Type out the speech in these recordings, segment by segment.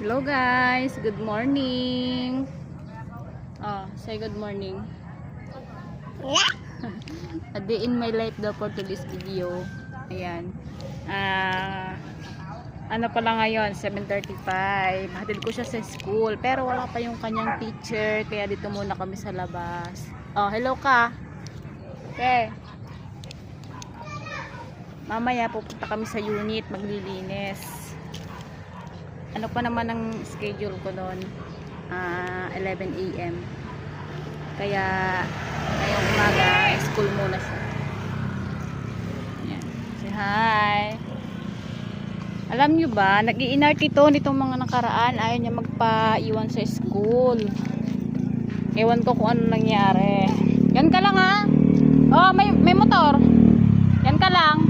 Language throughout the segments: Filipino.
Hello guys, good morning. Say good morning. A day in my life daw for today's video. Ayan. Ano pala ngayon, 7:35. Hatid ko siya sa school, pero wala pa yung kanyang teacher, kaya dito muna kami sa labas. Hello ka. Okay. Mamaya pupunta kami sa unit, maglilinis. Ano pa naman ang schedule ko doon? 11 AM. Kaya ngayong umaga school muna siya. Ayan. Say hi. Alam nyo ba, nag-i-inart ito nitong mga nakaraan. Ayaw niya magpa-iwan sa school. Ewan ko kung ano nangyari. Yan ka lang ha. May motor. Yan ka lang.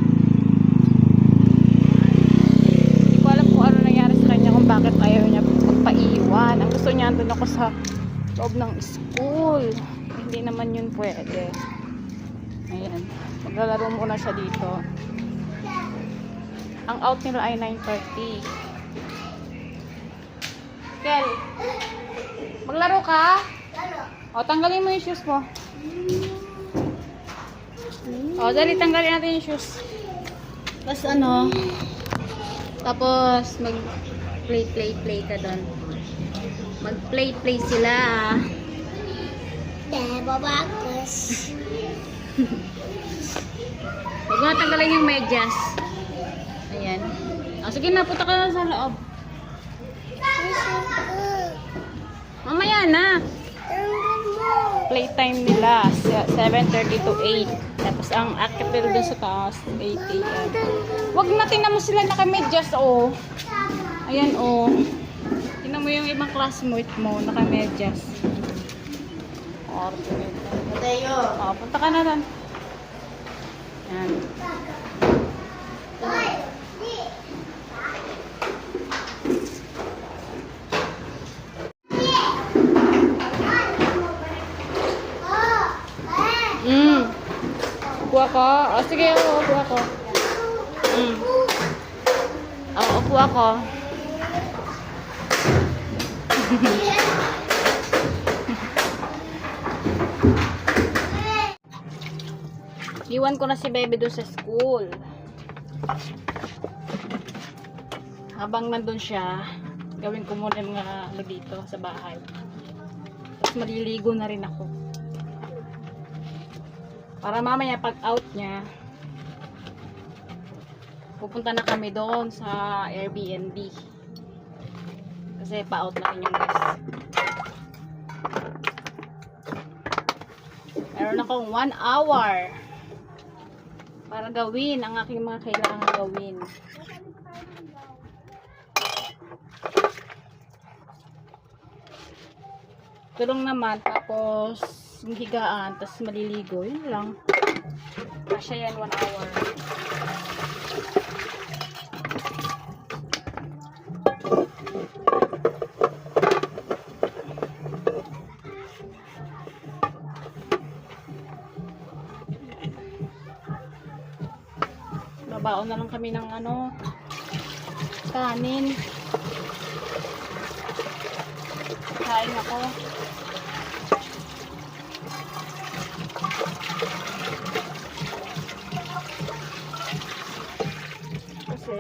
Hindi ko alam kung ano nangyari sa kanya, kung bakit ayaw niya magpa-iwan. Ang gusto niya, andun ako sa loob ng school. Hindi naman yun pwede. Ayan. Maglalaro muna siya dito. Ang out nila ay 9:30. Kel, maglaro ka? Tanggalin mo yung shoes mo. Dali, tanggalin natin yung shoes. Tapos mag play ka doon. Mag play sila. Babakos. Huwag mo na tanggalin yung medyas. Ayan. Sige na, punta ka na sa loob. Mamaya na. Playtime nila 7:30 to 8. Tapos ang activity doon sa taas 8 AM. Wag na, tingnan mo sila naka-medyas Ayan tingnan mo yung ibang classmate mo naka-medyas. Mateo. Punta ka na doon. Ayan. Upo ako. Sige, upo ako. Upo ako. Iwan ko na si baby doon sa school. Habang nandun siya, gawin ko muna mga dito sa bahay. Tapos maliligo na rin ako. Para mamaya pag out niya, pupunta na kami doon sa Airbnb. Kasi pa-out na rin yung bus. Meron akong 1 hour para gawin ang aking mga kailangan gawin. Tulong naman, tapos yung higaan, tapos maliligo, yun lang. Kasya yan 1 hour. Babaon na lang kami ng kanin. Kain ako. Kasi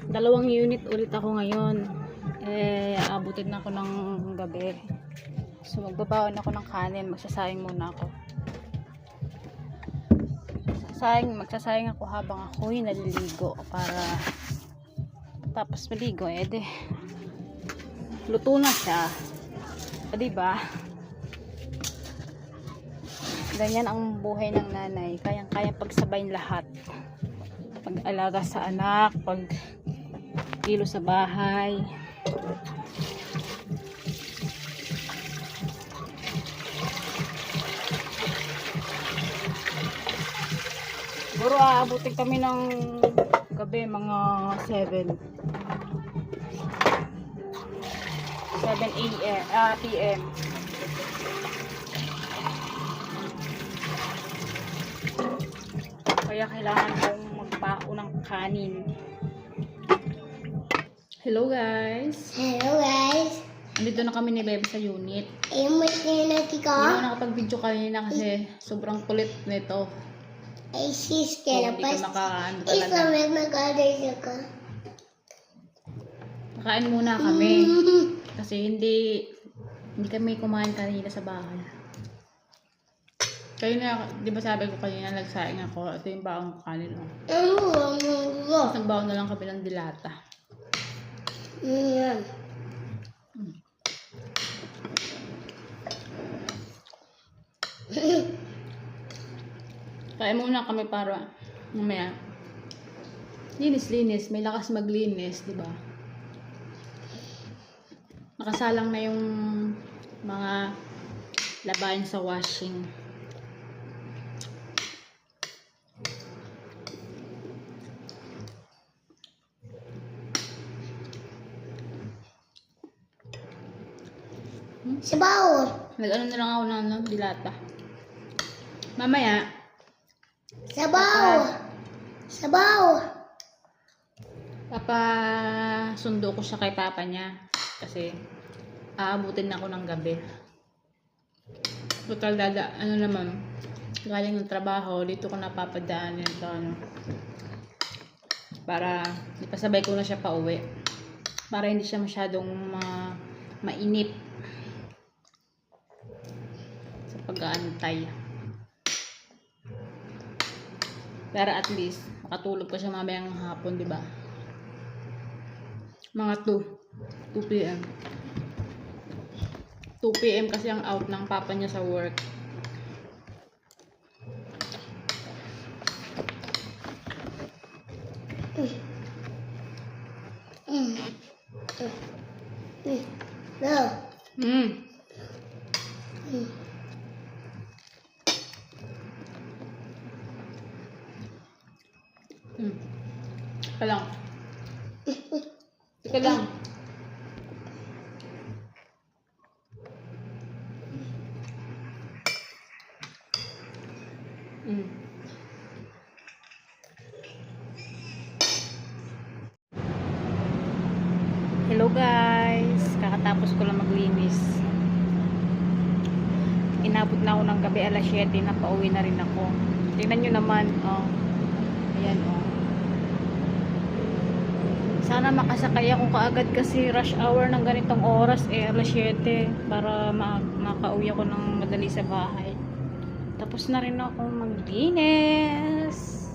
2 unit ulit ako ngayon. Aabutin na ako ng gabi. So magbabaon ako ng kanin. Magsasayang muna ako. Magsasayang ako habang ako'y naliligo para tapos maligo luto na siya. Diba? Ganyan ang buhay ng nanay. Kayang-kayang pagsabayin lahat. Pag-alaga sa anak, pag-kilo sa bahay. Siguro aabutin kami ng gabi mga 7 PM. Kaya kailangan kong magpao ng kanin. Hello guys! Hello guys. Andito na kami ni Bebe sa unit. Imot na Hindi natin ko. ako nakapag-video kanina kasi sobrang kulit nito. Ay sis, So, kaya hindi ka makaano talaga. Islamit mag-order ka. Kakain muna kami. Kasi hindi kami kumain kanina sa bahay. Kayo na, di ba sabi ko kanina nagsaing ako, ito yung baong kanin. Tapos nagbaon na lang kami ng dilata. Kain muna kami para mamaya. Linis, may lakas maglinis, di ba? Nakasalang na yung mga labahin sa washing. Sabaw. Nag-ano na lang ako ng dilata. Mamaya, Sabaw. Sabaw. sundo ko siya kay papa niya. Kasi, aabutin na ako ng gabi. Total galing ng trabaho, dito ko napapadaanin ito, para ipasabay ko na siya pa uwi. Para hindi siya masyadong mainip sa pag-aantay. Para at least, makatulog pa siya mamayang hapon, di ba? Mga 2 p.m. 2 p.m. kasi ang out ng papa niya sa work. No. Teka lang. Teka lang. Hello guys, kakatapos ko lang maglinis. Inabot na ako ng gabi, alas 7 na, pauwi na rin ako. Tingnan nyo naman, oh. Ayan, oh. Sana makasakay ako kaagad kasi rush hour ng ganitong oras, alas 7, para makauwi ako ng madali sa bahay. Tapos na rin ako maglinis.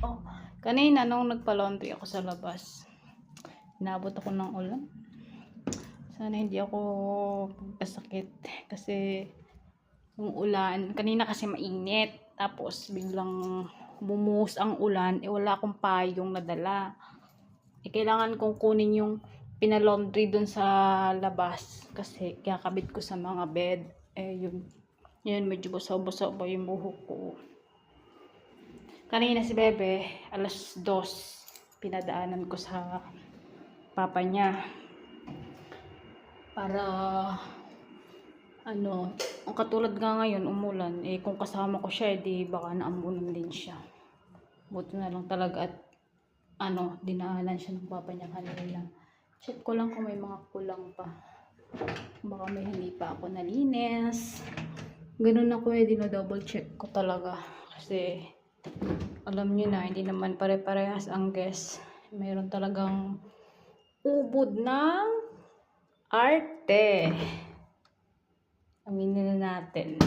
Oh, kanina nung nagpa-laundry ako sa labas, inabot ako ng ulan. Sana hindi ako magkasakit kasi yung ulan, kanina kasi mainit, tapos biglang bumuhos ang ulan, wala akong payong nadala. Kailangan kong kunin yung pinalaundry dun sa labas kasi kakabit ko sa mga bed. Yun, medyo busaw-busaw pa yung buhok ko. Kanina si Bebe, alas 2, pinadaanan ko sa papa niya para ang katulad nga ngayon umulan, kung kasama ko siya, di baka naambunan din siya. Buti na lang talaga at dinaanan siya ng papa niya kanina. Check ko lang kung may mga kulang pa, baka may hindi pa ako nalinis. Ganun ako, dino-double check ko talaga kasi alam niyo na, hindi naman pare-parehas ang guest. Mayroon talagang ubod ng arte. Aminin na natin.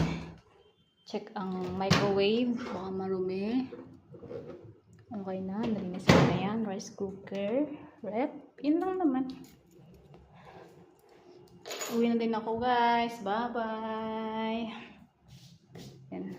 Check ang microwave, baka marumi. Okay na, nalinis ko na yan. Rice cooker, rep, yun lang naman. Uwi na din ako guys, bye bye. Yan.